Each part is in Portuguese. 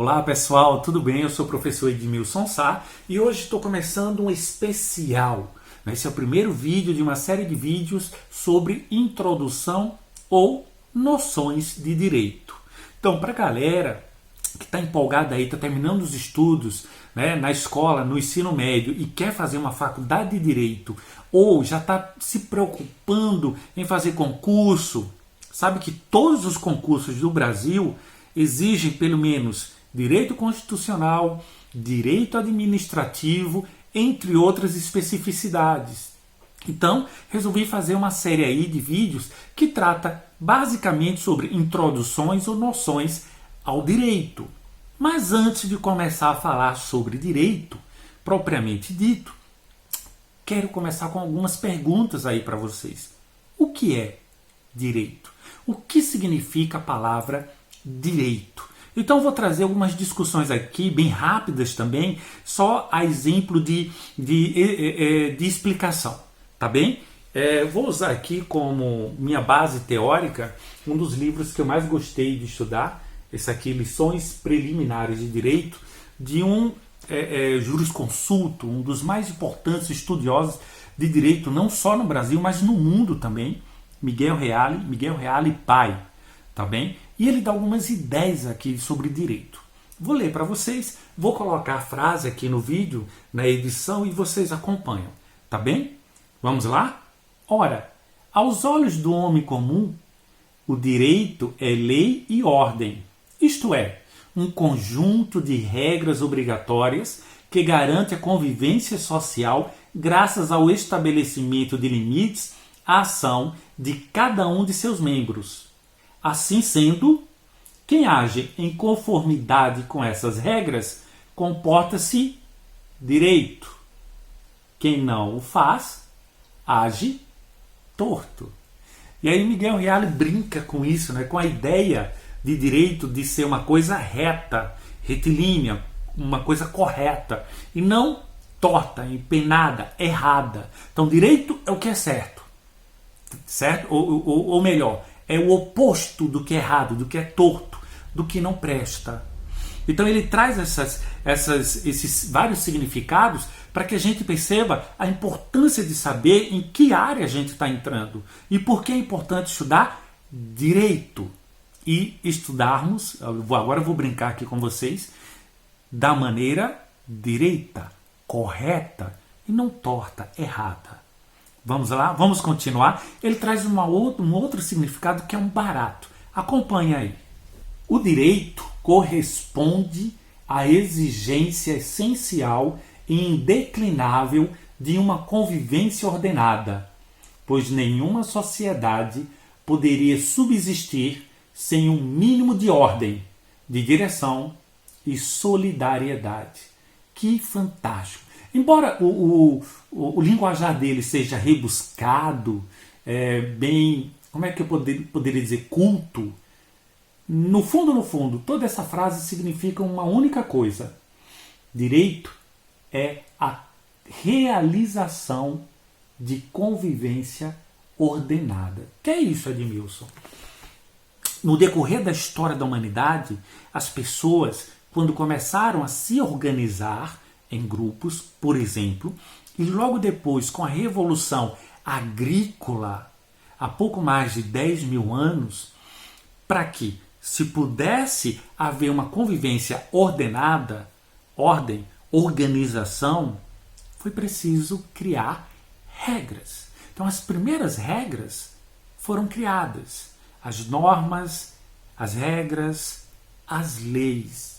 Olá pessoal, tudo bem? Eu sou o professor Edmilson Sá e hoje estou começando um especial. Esse é o primeiro vídeo de uma série de vídeos sobre introdução ou noções de direito. Então, para a galera que está empolgada aí, está terminando os estudos na escola, no ensino médio e quer fazer uma faculdade de direito ou já está se preocupando em fazer concurso, sabe que todos os concursos do Brasil exigem pelo menos direito constitucional, direito administrativo, entre outras especificidades. Então, resolvi fazer uma série aí de vídeos que trata basicamente sobre introduções ou noções ao direito. Mas antes de começar a falar sobre direito, propriamente dito, quero começar com algumas perguntas aí para vocês. O que é direito? O que significa a palavra direito? Então vou trazer algumas discussões aqui, bem rápidas também, só a exemplo de explicação, tá bem? Vou usar aqui como minha base teórica um dos livros que eu mais gostei de estudar, esse aqui, Lições Preliminares de Direito, de um jurisconsulto, um dos mais importantes estudiosos de direito, não só no Brasil, mas no mundo também, Miguel Reale pai, tá bem? E ele dá algumas ideias aqui sobre direito. Vou ler para vocês, vou colocar a frase aqui no vídeo, na edição, e vocês acompanham, tá bem? Vamos lá? Ora, aos olhos do homem comum, o direito é lei e ordem, isto é, um conjunto de regras obrigatórias que garante a convivência social graças ao estabelecimento de limites à ação de cada um de seus membros. Assim sendo, quem age em conformidade com essas regras comporta-se direito. Quem não o faz, age torto. E aí Miguel Reale brinca com isso, com a ideia de direito de ser uma coisa reta, retilínea, uma coisa correta, e não torta, empenada, errada. Então direito é o que é certo, certo? Ou melhor, é o oposto do que é errado, do que é torto, do que não presta. Então ele traz esses vários significados para que a gente perceba a importância de saber em que área a gente está entrando e por que é importante estudar direito e estudarmos, agora eu vou brincar aqui com vocês, da maneira direita, correta e não torta, errada. Vamos lá? Vamos continuar? Ele traz um outro significado que é um barato. Acompanhe aí. O direito corresponde à exigência essencial e indeclinável de uma convivência ordenada, pois nenhuma sociedade poderia subsistir sem um mínimo de ordem, de direção e solidariedade. Que fantástico! Embora o linguajar dele seja rebuscado, bem, como é que eu poderia dizer, culto, no fundo, toda essa frase significa uma única coisa. Direito é a realização de convivência ordenada. Que é isso, Edmilson? No decorrer da história da humanidade, as pessoas, quando começaram a se organizar em grupos, por exemplo, e logo depois com a Revolução Agrícola, há pouco mais de 10 mil anos, para que se pudesse haver uma convivência ordenada, ordem, organização, foi preciso criar regras. Então as primeiras regras foram criadas, as normas, as regras, as leis,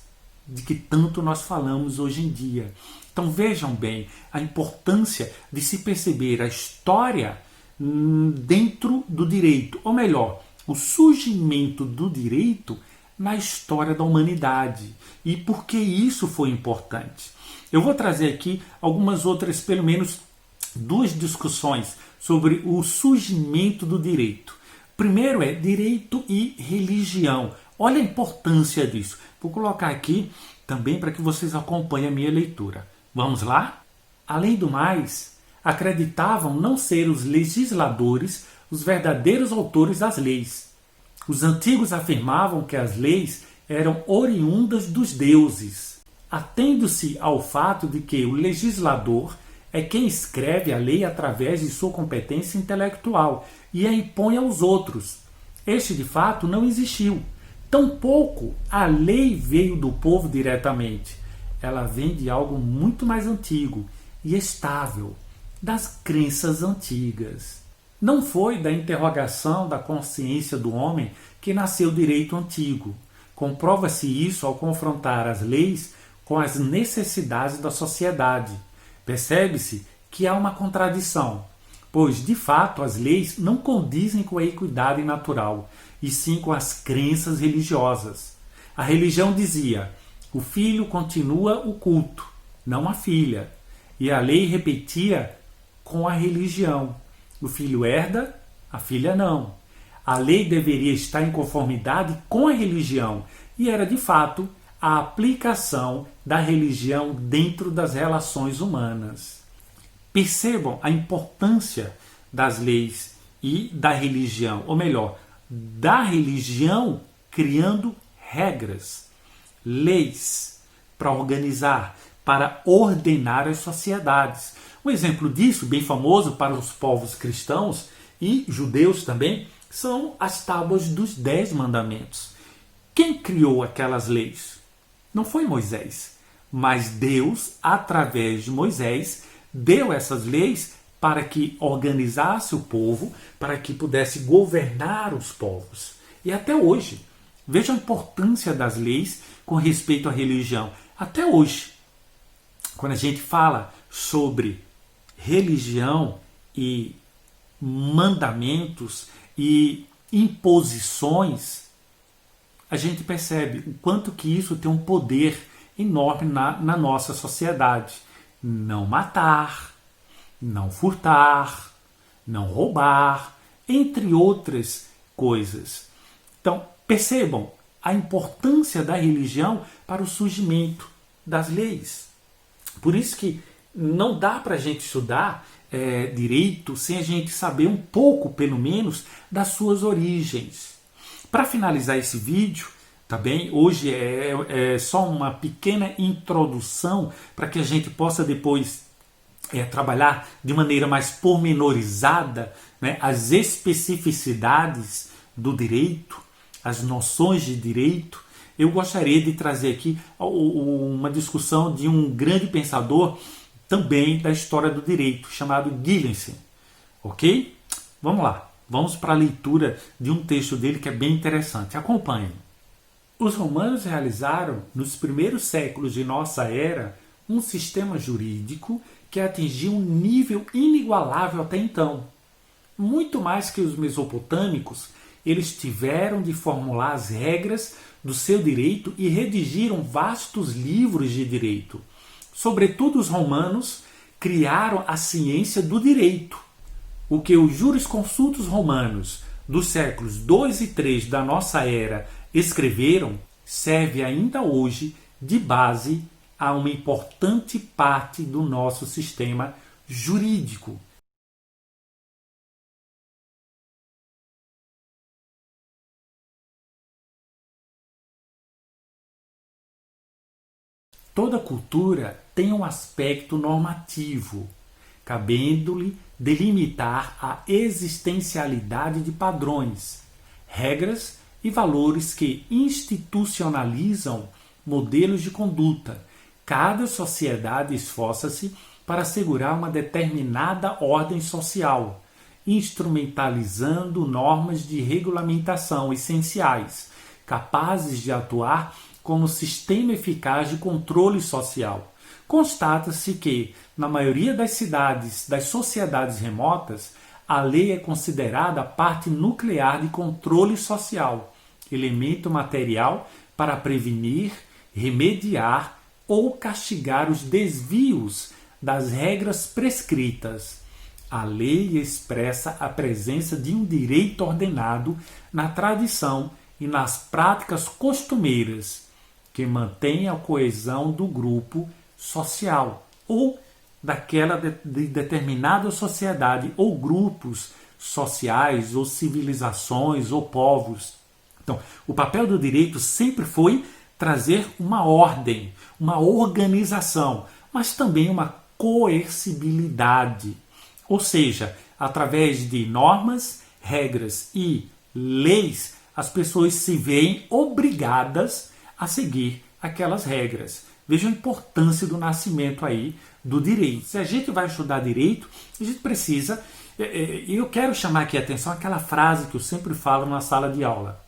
de que tanto nós falamos hoje em dia. Então vejam bem a importância de se perceber a história dentro do direito, ou melhor, o surgimento do direito na história da humanidade e por que isso foi importante. Eu vou trazer aqui algumas outras, pelo menos duas discussões sobre o surgimento do direito. Primeiro é direito e religião. Olha a importância disso. Vou colocar aqui também para que vocês acompanhem a minha leitura. Vamos lá? Além do mais, acreditavam não ser os legisladores os verdadeiros autores das leis. Os antigos afirmavam que as leis eram oriundas dos deuses, atendo-se ao fato de que o legislador é quem escreve a lei através de sua competência intelectual e a impõe aos outros. Este, de fato, não existiu. Tampouco a lei veio do povo diretamente. Ela vem de algo muito mais antigo e estável, das crenças antigas. Não foi da interrogação da consciência do homem que nasceu o direito antigo. Comprova-se isso ao confrontar as leis com as necessidades da sociedade. Percebe-se que há uma contradição, pois, de fato, as leis não condizem com a equidade natural, e sim com as crenças religiosas. A religião dizia: o filho continua o culto, não a filha. E a lei repetia com a religião: o filho herda, a filha não. A lei deveria estar em conformidade com a religião, e era de fato a aplicação da religião dentro das relações humanas. Percebam a importância das leis e da religião, ou melhor, da religião criando regras, leis para organizar, para ordenar as sociedades. Um exemplo disso, bem famoso para os povos cristãos e judeus também, são as tábuas dos 10 mandamentos. Quem criou aquelas leis? Não foi Moisés, mas Deus, através de Moisés, deu essas leis para que organizasse o povo, para que pudesse governar os povos. E até hoje, veja a importância das leis com respeito à religião. Até hoje, quando a gente fala sobre religião e mandamentos e imposições, a gente percebe o quanto que isso tem um poder enorme na nossa sociedade. Não matar, não furtar, não roubar, entre outras coisas. Então, percebam a importância da religião para o surgimento das leis. Por isso que não dá para a gente estudar direito sem a gente saber um pouco, pelo menos, das suas origens. Para finalizar esse vídeo, tá bem? Hoje é só uma pequena introdução para que a gente possa depois trabalhar de maneira mais pormenorizada, né, as especificidades do direito, as noções de direito. Eu gostaria de trazer aqui uma discussão de um grande pensador também da história do direito, chamado Gillissen. Ok? Vamos lá. Vamos para a leitura de um texto dele que é bem interessante. Acompanhem. Os romanos realizaram, nos primeiros séculos de nossa era, um sistema jurídico que atingiu um nível inigualável até então. Muito mais que os mesopotâmicos, eles tiveram de formular as regras do seu direito e redigiram vastos livros de direito. Sobretudo os romanos criaram a ciência do direito. O que os jurisconsultos romanos dos séculos 2 e 3 da nossa era escreveram serve ainda hoje de base a uma importante parte do nosso sistema jurídico. Toda cultura tem um aspecto normativo, cabendo-lhe delimitar a existencialidade de padrões, regras e valores que institucionalizam modelos de conduta. Cada sociedade esforça-se para assegurar uma determinada ordem social, instrumentalizando normas de regulamentação essenciais, capazes de atuar como sistema eficaz de controle social. Constata-se que, na maioria das cidades das sociedades remotas, a lei é considerada a parte nuclear de controle social, elemento material para prevenir, remediar ou castigar os desvios das regras prescritas. A lei expressa a presença de um direito ordenado na tradição e nas práticas costumeiras, que mantém a coesão do grupo social ou daquela de determinada sociedade ou grupos sociais ou civilizações ou povos. Então, o papel do direito sempre foi trazer uma ordem, uma organização, mas também uma coercibilidade. Ou seja, através de normas, regras e leis, as pessoas se veem obrigadas a seguir aquelas regras. Veja a importância do nascimento aí do direito. Se a gente vai estudar direito, a gente precisa... Eu quero chamar aqui a atenção àquela frase que eu sempre falo na sala de aula.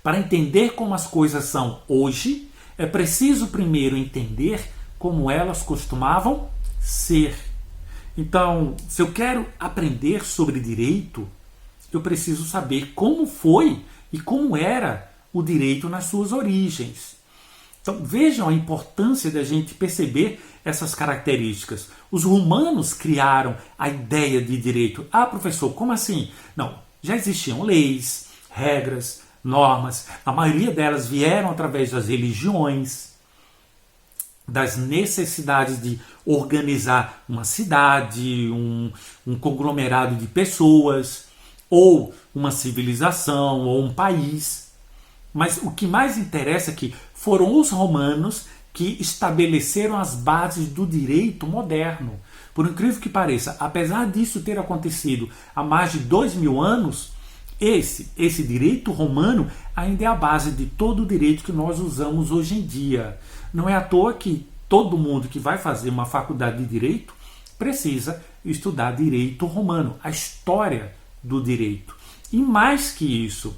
Para entender como as coisas são hoje, é preciso primeiro entender como elas costumavam ser. Então, se eu quero aprender sobre direito, eu preciso saber como foi e como era o direito nas suas origens. Então, vejam a importância da gente perceber essas características. Os romanos criaram a ideia de direito. Ah, professor, como assim? Não, já existiam leis, regras, normas. A maioria delas vieram através das religiões, das necessidades de organizar uma cidade, um conglomerado de pessoas, ou uma civilização, ou um país. Mas o que mais interessa é que foram os romanos que estabeleceram as bases do direito moderno. Por incrível que pareça, apesar disso ter acontecido há mais de 2000 anos, esse direito romano ainda é a base de todo o direito que nós usamos hoje em dia. Não é à toa que todo mundo que vai fazer uma faculdade de direito precisa estudar direito romano, a história do direito. E mais que isso,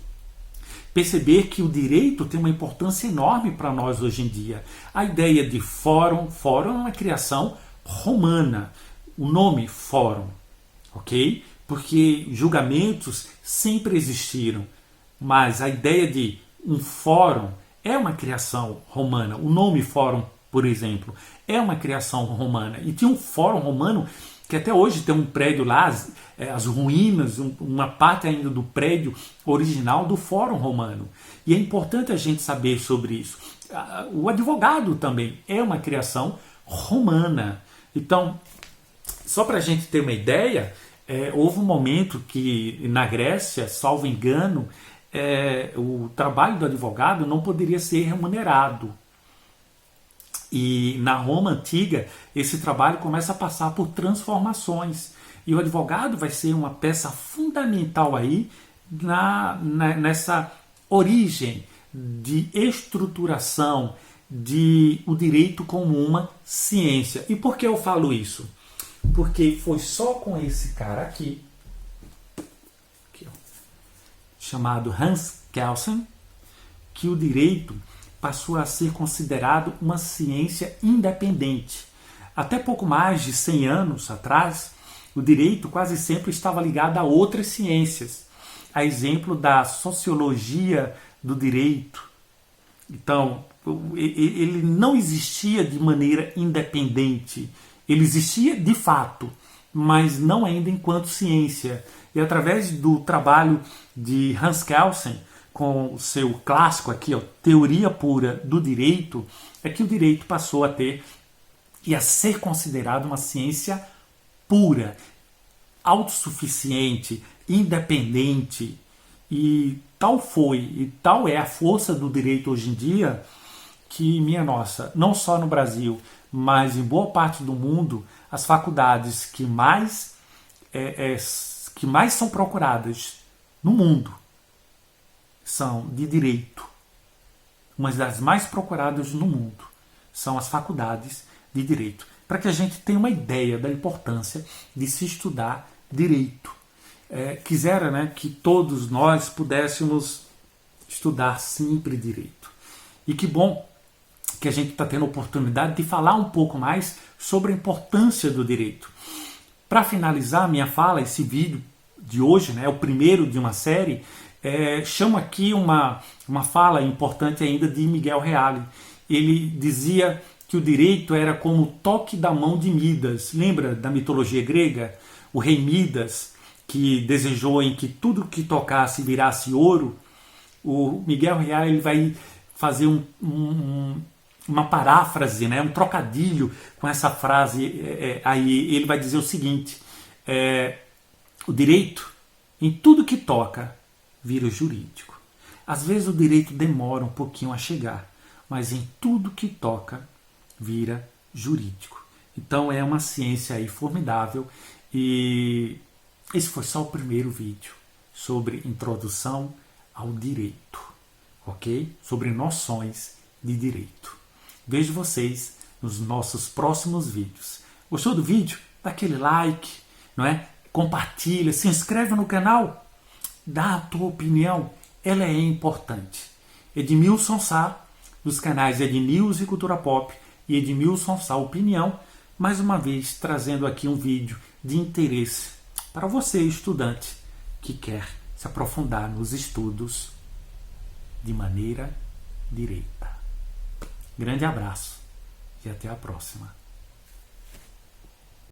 perceber que o direito tem uma importância enorme para nós hoje em dia. A ideia de fórum é uma criação romana. O nome fórum, ok? Porque julgamentos sempre existiram, mas a ideia de um fórum é uma criação romana. O nome fórum, por exemplo, é uma criação romana. E tinha um fórum romano que até hoje tem um prédio lá, as ruínas, uma parte ainda do prédio original do Fórum Romano. E é importante a gente saber sobre isso. O advogado também é uma criação romana. Então, só para a gente ter uma ideia, houve um momento que na Grécia, salvo engano, o trabalho do advogado não poderia ser remunerado. E na Roma antiga, esse trabalho começa a passar por transformações. E o advogado vai ser uma peça fundamental aí nessa origem de estruturação de o direito como uma ciência. E por que eu falo isso? Porque foi só com esse cara aqui ó, chamado Hans Kelsen, que o direito passou a ser considerado uma ciência independente. Até pouco mais de 100 anos atrás, o direito quase sempre estava ligado a outras ciências, a exemplo da sociologia do direito. Então, ele não existia de maneira independente. Ele existia de fato, mas não ainda enquanto ciência. E através do trabalho de Hans Kelsen, com o seu clássico aqui, ó, Teoria Pura do Direito, é que o direito passou a ter e a ser considerado uma ciência pura, autossuficiente, independente. E tal foi, e tal é a força do direito hoje em dia, que, minha nossa, não só no Brasil, mas em boa parte do mundo, as faculdades que mais são procuradas no mundo são de direito. Uma das mais procuradas no mundo são as faculdades de direito. Para que a gente tenha uma ideia da importância de se estudar direito. Quisera, né, que todos nós pudéssemos estudar sempre direito. E que bom que a gente está tendo a oportunidade de falar um pouco mais sobre a importância do direito. Para finalizar a minha fala, esse vídeo de hoje, né, é o primeiro de uma série, chamo aqui uma fala importante ainda de Miguel Reale. Ele dizia que o direito era como o toque da mão de Midas. Lembra da mitologia grega? O rei Midas, que desejou em que tudo que tocasse virasse ouro. O Miguel Reale ele vai fazer uma paráfrase, né, um trocadilho com essa frase. Aí ele vai dizer o seguinte: o direito, em tudo que toca, vira jurídico. Às vezes o direito demora um pouquinho a chegar, mas em tudo que toca vira jurídico. Então é uma ciência aí formidável e esse foi só o primeiro vídeo sobre introdução ao direito, ok? Sobre noções de direito. Vejo vocês nos nossos próximos vídeos. Gostou do vídeo? Dá aquele like, não é? Compartilha, se inscreve no canal, dá a tua opinião, ela é importante. Edmilson Sá, dos canais Ednews e Cultura Pop e Edmilson Sá Opinião, mais uma vez trazendo aqui um vídeo de interesse para você, estudante, que quer se aprofundar nos estudos de maneira direita. Grande abraço e até a próxima.